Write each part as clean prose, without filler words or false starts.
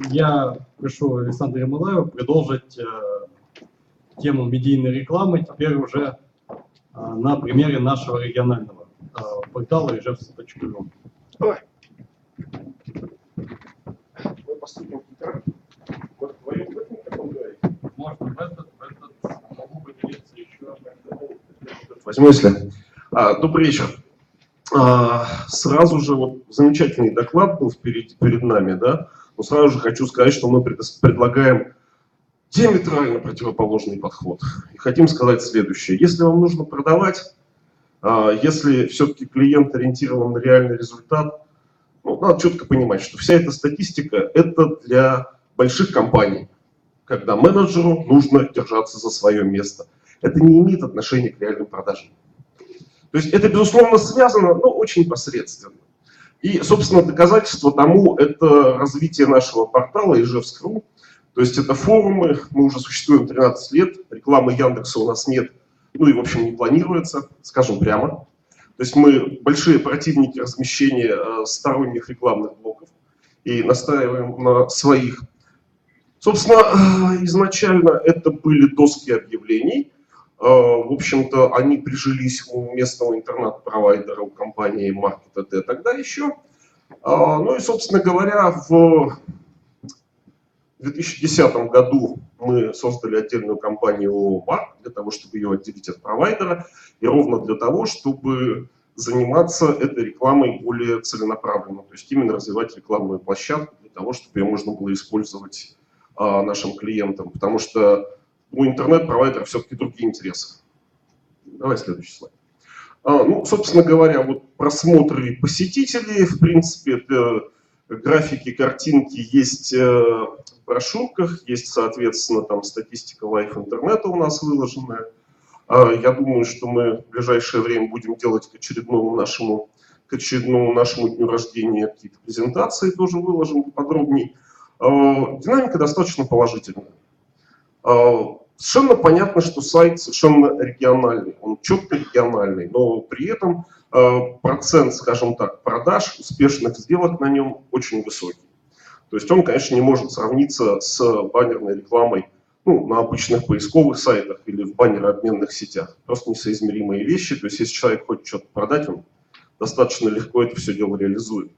Я прошу Александра Ермолаева продолжить тему медийной рекламы, теперь уже на примере нашего регионального портала ижевск.ру. Давай. Мы поступим так. Вот вдвоем в этом каком говорить? Можно в этот могу поделиться еще. Возьму, если. Добрый вечер. Сразу же вот замечательный доклад был перед нами, да? Но сразу же хочу сказать, что мы предлагаем диаметрально противоположный подход. И хотим сказать следующее. Если вам нужно продавать, если все-таки клиент ориентирован на реальный результат, ну, надо четко понимать, что вся эта статистика – это для больших компаний, когда менеджеру нужно держаться за свое место. Это не имеет отношения к реальным продажам. То есть это, безусловно, связано, но очень посредственно. И, собственно, доказательство тому – это развитие нашего портала Ижевск.ру. То есть это форумы, мы уже существуем 13 лет, рекламы Яндекса у нас нет, ну и, в общем, не планируется, скажем прямо. То есть мы большие противники размещения сторонних рекламных блоков и настаиваем на своих. Собственно, изначально это были доски объявлений. В общем-то, они прижились у местного интернет-провайдера, у компании Market.at тогда еще. Ну и, собственно говоря, в 2010 году мы создали отдельную компанию МАРК для того, чтобы ее отделить от провайдера, и ровно для того, чтобы заниматься этой рекламой более целенаправленно, то есть именно развивать рекламную площадку для того, чтобы ее можно было использовать нашим клиентам, потому что у интернет-провайдера все-таки другие интересы. Давай следующий слайд. Ну, собственно говоря, вот просмотры посетителей, в принципе, это графики, картинки есть в брошюрках, есть, соответственно, там статистика лайф интернета у нас выложенная. Я думаю, что мы в ближайшее время будем делать к очередному нашему дню рождения какие-то презентации, тоже выложим подробнее. Динамика достаточно положительная. Совершенно понятно, что сайт совершенно региональный, он четко региональный, но при этом процент, скажем так, продаж, успешных сделок на нем очень высокий. То есть он, конечно, не может сравниться с баннерной рекламой на обычных поисковых сайтах или в баннерообменных сетях. Просто несоизмеримые вещи. То есть если человек хочет что-то продать, он достаточно легко это все дело реализует.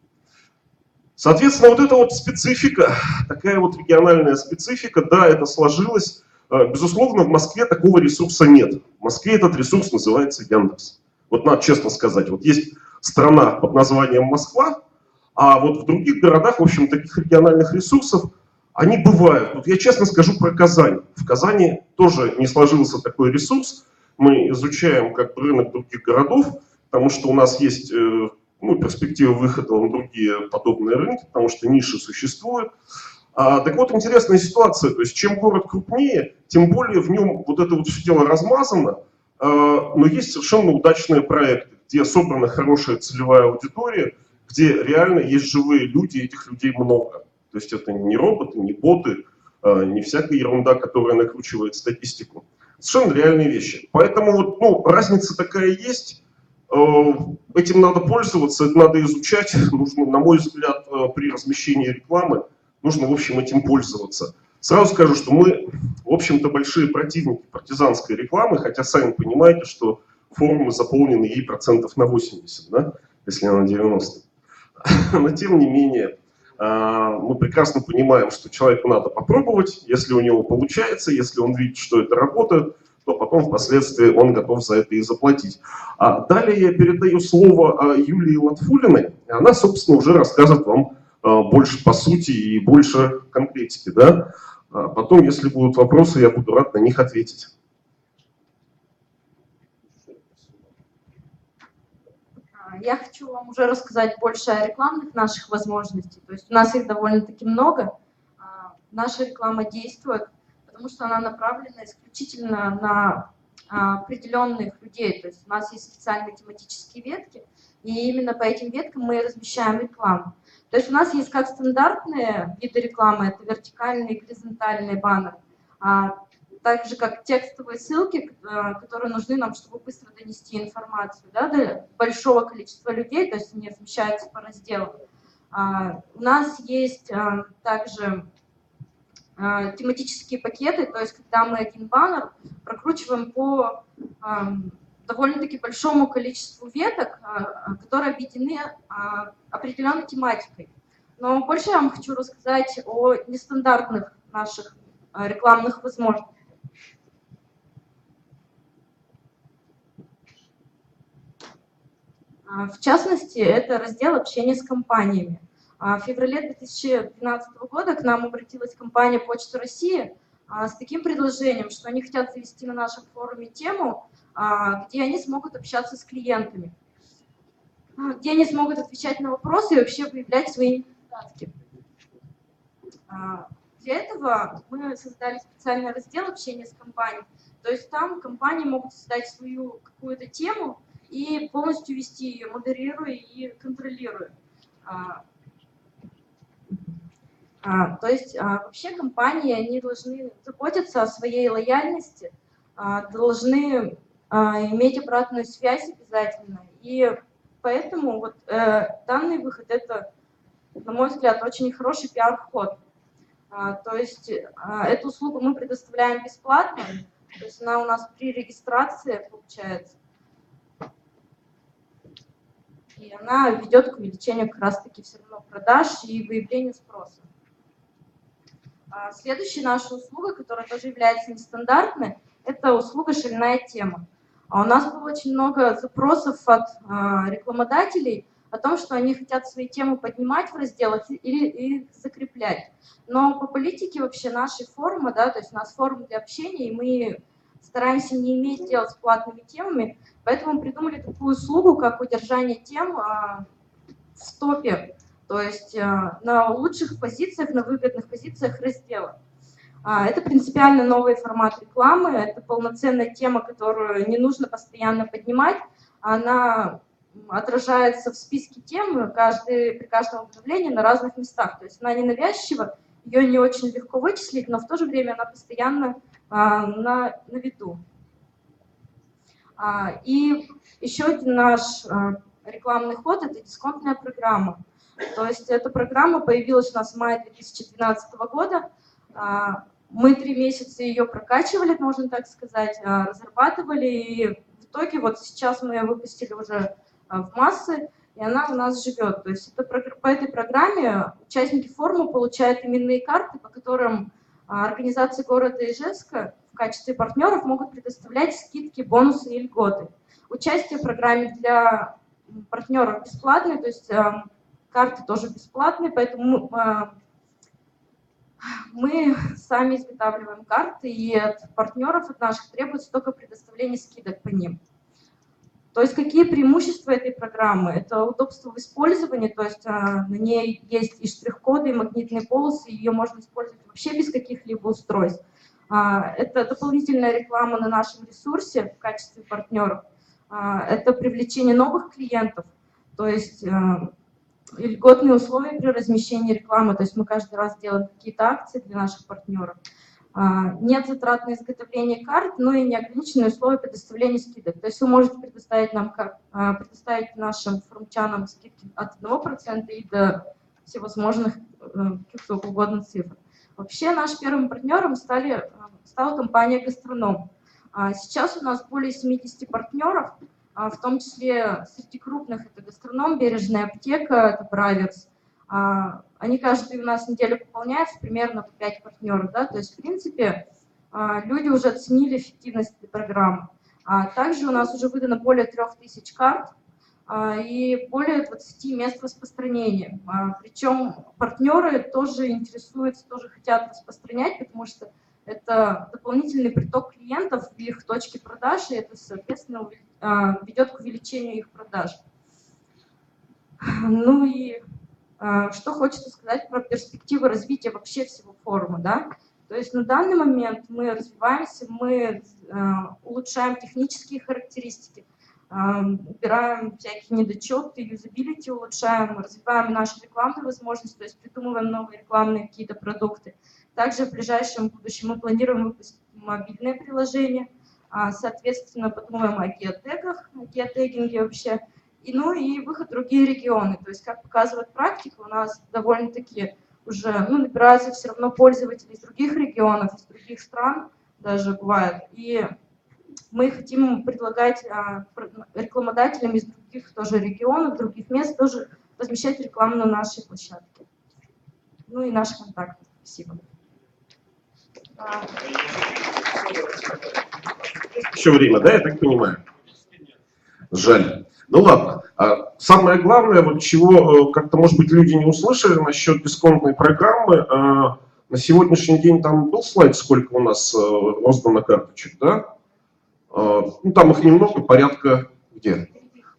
Соответственно, вот эта вот специфика, такая вот региональная специфика, да, это сложилось. Безусловно, в Москве такого ресурса нет. В Москве этот ресурс называется Яндекс. Вот надо честно сказать, вот есть страна под названием Москва, а вот в других городах, в общем, таких региональных ресурсов, они бывают. Вот я честно скажу про Казань. В Казани тоже не сложился такой ресурс. Мы изучаем как бы рынок других городов, потому что у нас есть перспектива выхода на другие подобные рынки, потому что ниши существуют. Так вот, интересная ситуация, то есть чем город крупнее, тем более в нем вот это вот все дело размазано, но есть совершенно удачные проекты, где собрана хорошая целевая аудитория, где реально есть живые люди, и этих людей много. То есть это не роботы, не боты, не всякая ерунда, которая накручивает статистику. Совершенно реальные вещи. Поэтому вот, разница такая есть. Этим надо пользоваться, это надо изучать. Нужно, на мой взгляд, при размещении рекламы, нужно, в общем, этим пользоваться. Сразу скажу, что мы, в общем-то, большие противники партизанской рекламы, хотя сами понимаете, что форумы заполнены ей процентов на 80, да, если не на 90. Но тем не менее, мы прекрасно понимаем, что человеку надо попробовать, если у него получается, если он видит, что это работает, то потом впоследствии он готов за это и заплатить. Далее я передаю слово Юлии Латфулиной, и она, собственно, уже расскажет вам больше по сути и больше конкретики. Да? Потом, если будут вопросы, я буду рад на них ответить. Я хочу вам уже рассказать больше о рекламных наших возможностях. То есть у нас их довольно-таки много. Наша реклама действует, потому что она направлена исключительно на определенных людей. То есть у нас есть специальные тематические ветки, и именно по этим веткам мы размещаем рекламу. То есть у нас есть как стандартные виды рекламы, это вертикальные и горизонтальные баннеры, так же как текстовые ссылки, которые нужны нам, чтобы быстро донести информацию, да, до большого количества людей, то есть они размещаются по разделам. У нас есть также тематические пакеты, то есть когда мы один баннер прокручиваем по довольно-таки большому количеству веток, которые объединены определенной тематикой. Но больше я вам хочу рассказать о нестандартных наших рекламных возможностях. В частности, это раздел общения с компаниями. В феврале 2012 года к нам обратилась компания «Почта России» с таким предложением, что они хотят завести на нашем форуме тему, где они смогут общаться с клиентами, где они смогут отвечать на вопросы и вообще выявлять свои недостатки. Для этого мы создали специальный раздел общения с компанией. То есть там компании могут создать свою какую-то тему и полностью вести ее, модерируя и контролируя. То есть вообще компании, они должны заботиться о своей лояльности, должны иметь обратную связь обязательно. И поэтому вот данный выход — это, на мой взгляд, очень хороший пиар-ход. То есть эту услугу мы предоставляем бесплатно, то есть она у нас при регистрации получается. И она ведет к увеличению как раз-таки все равно продаж и выявлению спроса. Следующая наша услуга, которая тоже является нестандартной, это услуга «Шальная тема». У нас было очень много запросов от рекламодателей о том, что они хотят свои темы поднимать в разделах или их закреплять. Но по политике вообще нашей форума, да, то есть у нас форум для общения, и мы стараемся не иметь дела с платными темами, поэтому придумали такую услугу, как удержание тем в топе, то есть на лучших позициях, на выгодных позициях раздела. Это принципиально новый формат рекламы, это полноценная тема, которую не нужно постоянно поднимать, она отражается в списке тем при каждом обновлении на разных местах, то есть она ненавязчива, ее не очень легко вычислить, но в то же время она постоянно на виду. И еще один наш рекламный ход — это дисконтная программа. То есть эта программа появилась у нас в мае 2012 года. Мы 3 месяца ее прокачивали, можно так сказать, разрабатывали, и в итоге вот сейчас мы ее выпустили уже в массы, и она у нас живет. То есть по этой программе участники форума получают именные карты, по которым организации города Ижевска в качестве партнеров могут предоставлять скидки, бонусы и льготы. Участие в программе для партнеров бесплатное, то есть карты тоже бесплатные, поэтому мы сами изготавливаем карты, и от партнеров, от наших, требуется только предоставление скидок по ним. То есть какие преимущества этой программы? Это удобство в использовании, то есть на ней есть и штрих-коды, и магнитные полосы, ее можно использовать вообще без каких-либо устройств. Это дополнительная реклама на нашем ресурсе в качестве партнеров. Это привлечение новых клиентов, то есть льготные условия при размещении рекламы, то есть мы каждый раз делаем какие-то акции для наших партнеров. Нет затрат на изготовление карт, но и неограниченные условия предоставления скидок. То есть вы можете предоставить нашим форумчанам скидки от 1% и до всевозможных каких угодно цифр. Вообще нашим первым партнером стала компания «Гастроном». Сейчас у нас более 70 партнеров, в том числе среди крупных это «Гастроном», «Бережная аптека», это «Браверс». Они каждую у нас неделю пополняются, примерно по 5 партнеров. Да? То есть, в принципе, люди уже оценили эффективность этой программы. Также у нас уже выдано более 3000 карт и более 20 мест распространения. Причем партнеры тоже интересуются, тоже хотят распространять, потому что это дополнительный приток клиентов в их точки продаж, и это, соответственно, ведет к увеличению их продаж. Ну и что хочется сказать про перспективы развития вообще всего форума, да? То есть на данный момент мы развиваемся, мы улучшаем технические характеристики, убираем всякие недочеты, юзабилити улучшаем, развиваем наши рекламные возможности, то есть придумываем новые рекламные какие-то продукты. Также в ближайшем будущем мы планируем выпустить мобильное приложение, соответственно, подумаем о геотегах, о геотегинге вообще. ну и выход в другие регионы. То есть, как показывает практика, у нас довольно-таки уже набираются все равно пользователи из других регионов, из других стран даже бывает. И мы хотим предлагать рекламодателям из других тоже регионов, других мест тоже размещать рекламу на нашей площадке. Ну и наши контакты. Спасибо. Еще время, да, я так понимаю? Жаль. Ну ладно. Самое главное, вот чего как-то, может быть, люди не услышали насчет дисконтной программы, на сегодняшний день там был слайд, сколько у нас роздано карточек, да? Ну, там их немного, порядка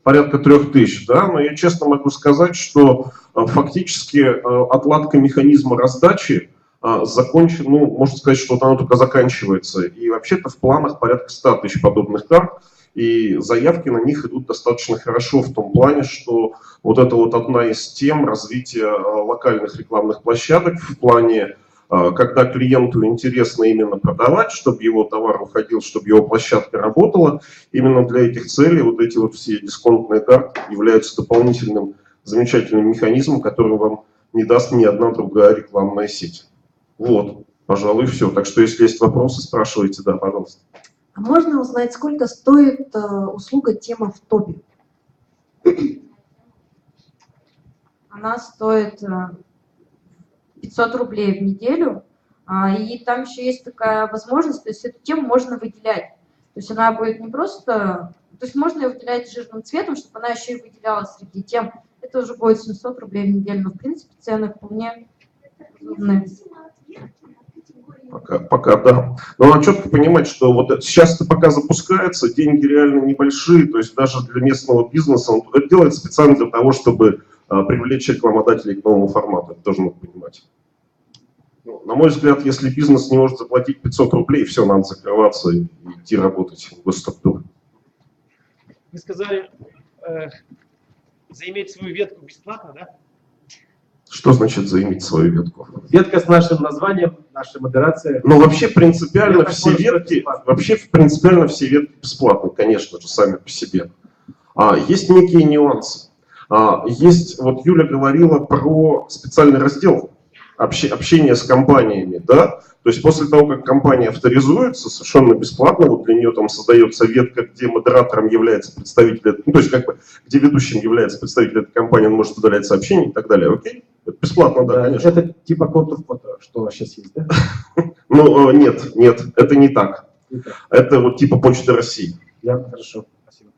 3000, да? Но я честно могу сказать, что фактически отладка механизма раздачи закончена, ну, можно сказать, что вот она только заканчивается. И вообще-то в планах порядка 100 тысяч подобных карт. И заявки на них идут достаточно хорошо в том плане, что вот это вот одна из тем развития локальных рекламных площадок в плане, когда клиенту интересно именно продавать, чтобы его товар уходил, чтобы его площадка работала. Именно для этих целей вот эти вот все дисконтные карты являются дополнительным замечательным механизмом, который вам не даст ни одна другая рекламная сеть. Вот, пожалуй, все. Так что если есть вопросы, спрашивайте, да, пожалуйста. А можно узнать, сколько стоит услуга «Тема в топе»? Она стоит 500 рублей в неделю, и там еще есть такая возможность, то есть эту тему можно выделять. То есть она будет не просто, то есть можно ее выделять жирным цветом, чтобы она еще и выделялась среди тем. Это уже будет 700 рублей в неделю, но в принципе цены вполне разумные. Пока, да. Но надо четко понимать, что вот сейчас это пока запускается, деньги реально небольшие, то есть даже для местного бизнеса это делается специально для того, чтобы привлечь рекламодателей к новому формату, это тоже надо понимать. На мой взгляд, если бизнес не может заплатить 500 рублей, все, надо закрываться и идти работать в госструктуры. Вы сказали, заиметь свою ветку бесплатно, да? Что значит заиметь свою ветку? Ветка с нашим названием, наша модерация. Ну, вообще принципиально все ветки, бесплатны, конечно же, сами по себе. Есть некие нюансы. Есть, вот Юля говорила про специальный раздел общения с компаниями, да? То есть после того, как компания авторизуется, совершенно бесплатно, вот для нее там создается ветка, где модератором является представитель, ну, то есть как бы, где ведущим является представитель этой компании, он может удалять сообщения и так далее, окей? Это бесплатно, да, конечно. Это типа контур-фото, что сейчас есть, да? Ну, нет, это не так. Это вот типа Почта России. Хорошо, спасибо.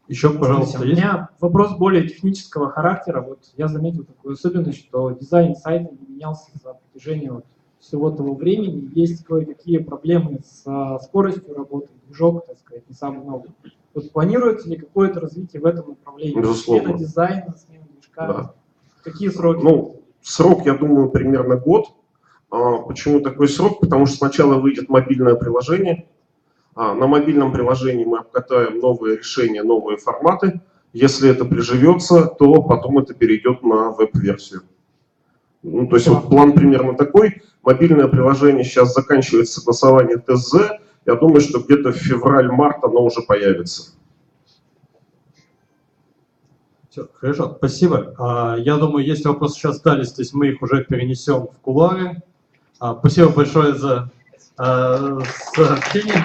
Еще, пожалуйста, У меня вопрос более технического характера. Вот я заметил такую особенность, что дизайн сайта не менялся за протяжении всего того времени. Есть кое-какие проблемы с скоростью работы, движок, так сказать, не самый новый. Вот планируется ли какое-то развитие в этом направлении? Безусловно. Смена дизайна, смена движка? Да. Какие сроки? Ну, срок, я думаю, примерно год. Почему такой срок? Потому что сначала выйдет мобильное приложение. На мобильном приложении мы обкатаем новые решения, новые форматы. Если это приживется, то потом это перейдет на веб-версию. Ну, то есть вот план примерно такой. Мобильное приложение сейчас заканчивает согласование ТЗ. Я думаю, что где-то в февраль-март оно уже появится. Все, хорошо, спасибо. Я думаю, если вопросы сейчас остались, то есть мы их уже перенесем в кулуары. Спасибо большое за сообщение.